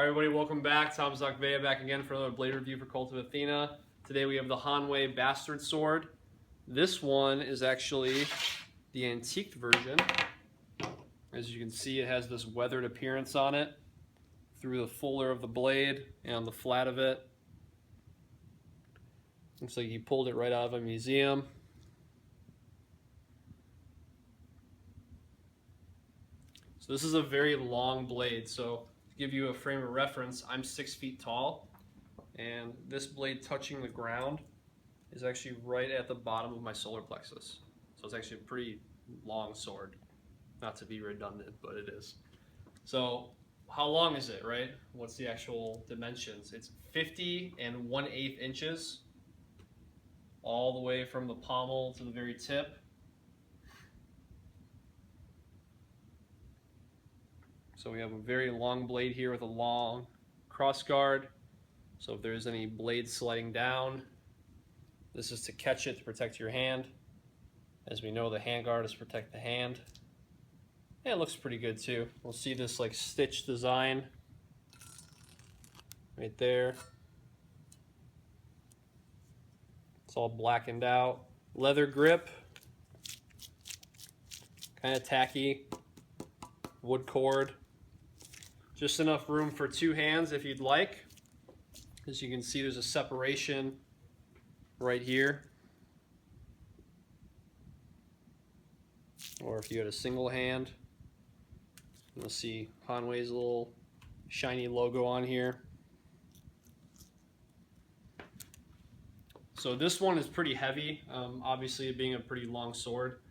Alright everybody, welcome back. Tom Zakvea back again for another blade review for Kult of Athena. Today we have the Hanwei Bastard Sword. This one is actually the antiqued version. As you can see, it has this weathered appearance on it through the fuller of the blade and on the flat of it. Looks like he pulled it right out of a museum. So this is a very long blade. So to give you a frame of reference, I'm 6 feet tall, and this blade touching the ground is actually right at the bottom of my solar plexus. So it's actually a pretty long sword. Not to be redundant, but it is. So how long is it, right? What's the actual dimensions? It's 50 1/8 inches all the way from the pommel to the very tip. So we have a very long blade here with a long cross guard. So if there's any blade sliding down, this is to catch it to protect your hand. As we know, the hand guard is to protect the hand. Yeah, it looks pretty good too. We'll see this like stitch design right there. It's all blackened out. Leather grip, kind of tacky. Wood cord. Just enough room for 2 hands if you'd like. As you can see, there's a separation right here. Or if you had a single hand, you'll see Hanwei's little shiny logo on here. So this one is pretty heavy, obviously it being a pretty long sword.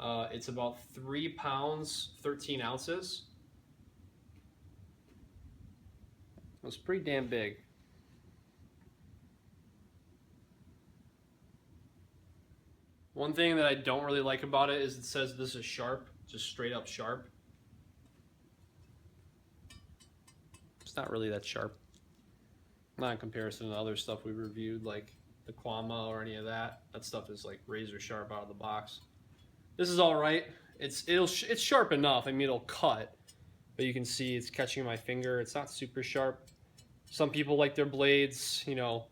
It's about 3 pounds, 13 ounces. It's pretty damn big. One thing that I don't really like about it is it says this is sharp, just straight up sharp. It's not really that sharp. Not in comparison to other stuff we reviewed, like the Kwama or any of that. That stuff is like razor sharp out of the box. This is all right. It's sharp enough. I mean, it'll cut, but you can see it's catching my finger. It's not super sharp. Some people like their blades, you know,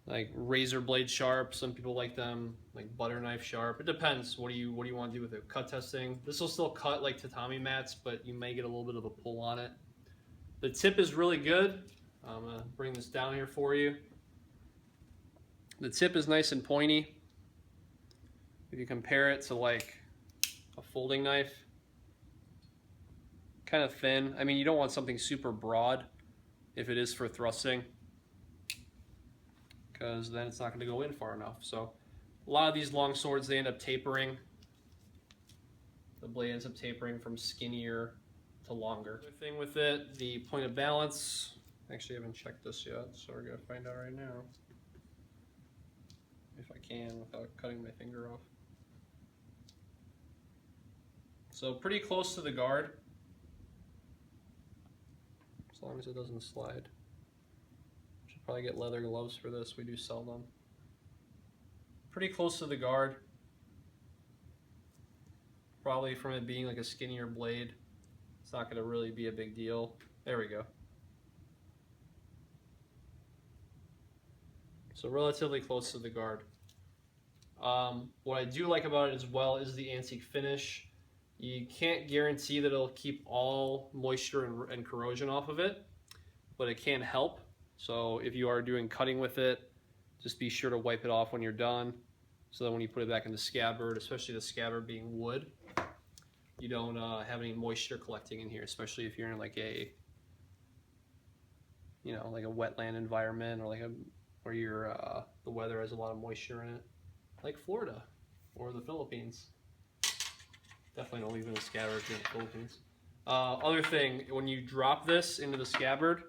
like razor blade sharp. Some people like them like butter knife sharp. It depends. What do you want to do with it? Cut testing. This will still cut like tatami mats, but you may get a little bit of a pull on it. The tip is really good. I'm gonna bring this down here for you. The tip is nice and pointy. If you compare it to like a folding knife, kind of thin. I mean, you don't want something super broad if it is for thrusting, because then it's not going to go in far enough. So a lot of these long swords, they end up tapering. The blade ends up tapering from skinnier to longer. The thing with it, the point of balance, actually I haven't checked this yet, so we're going to find out right now. If I can without cutting my finger off. So pretty close to the guard, as long as it doesn't slide. Should probably get leather gloves for this, we do sell them. Pretty close to the guard. Probably from it being like a skinnier blade, it's not going to really be a big deal. There we go. So relatively close to the guard. What I do like about it as well is the antique finish. You can't guarantee that it'll keep all moisture and corrosion off of it, but it can help. So if you are doing cutting with it, just be sure to wipe it off when you're done, so that when you put it back in the scabbard, especially the scabbard being wood, you don't have any moisture collecting in here, especially if you're in like a, you know, like a wetland environment, or like where you're the weather has a lot of moisture in it, like Florida or the Philippines. Definitely don't leave it in the scabbard if you're in the Philippines. Other thing, when you drop this into the scabbard,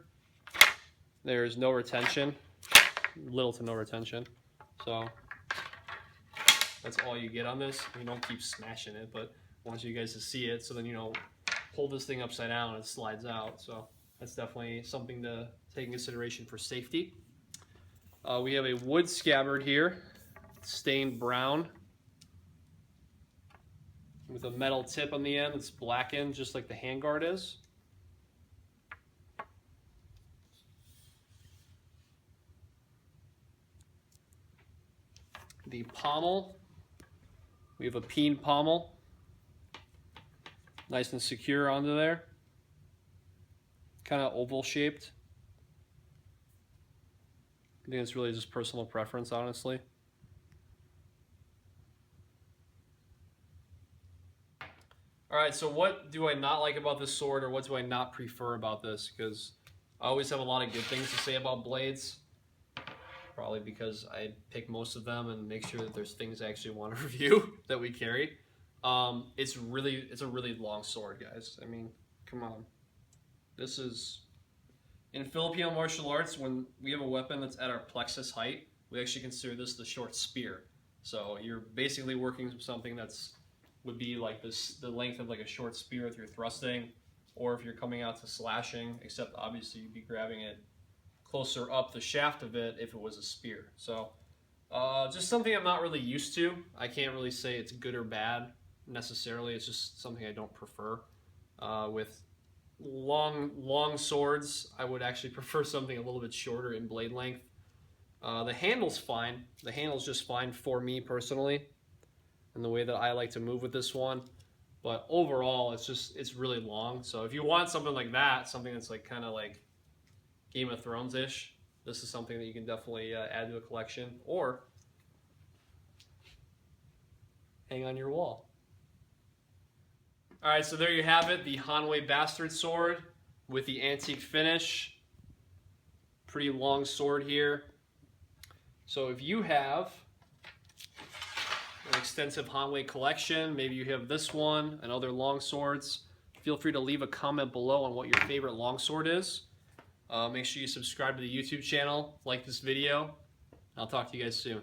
there's no retention, little to no retention. So that's all you get on this. You don't keep smashing it, but I want you guys to see it, so then you don't pull this thing upside down and it slides out. So that's definitely something to take in consideration for safety. We have a wood scabbard here, stained brown, with a metal tip on the end that's blackened, just like the handguard is. the pommel. We have a peen pommel. Nice and secure onto there. Kind of oval shaped. I think it's really just personal preference, honestly. Alright, so what do I not like about this sword, or what do I not prefer about this? Because I always have a lot of good things to say about blades. Probably because I pick most of them and make sure that there's things I actually want to review that we carry. It's a really long sword, guys. I mean, come on. This is... In Filipino martial arts, when we have a weapon that's at our plexus height, we actually consider this the short spear. So you're basically working with something would be like this, the length of like a short spear if you're thrusting, or if you're coming out to slashing, except obviously you'd be grabbing it closer up the shaft of it if it was a spear. So just something I'm not really used to. I can't really say it's good or bad necessarily. It's just something I don't prefer. With long swords, I would actually prefer something a little bit shorter in blade length. The handle's fine. The handle's just fine for me personally, and the way that I like to move with this one. But overall, it's really long. So if you want something like that, something that's like kind of like Game of Thrones-ish, this is something that you can definitely add to a collection or hang on your wall. Alright, so there you have it, the Hanwei Bastard Sword with the antique finish. Pretty long sword here. So if you have an extensive Hanwei collection, maybe you have this one and other long swords, feel free to leave a comment below on what your favorite longsword is. Make sure you subscribe to the YouTube channel, like this video. I'll talk to you guys soon.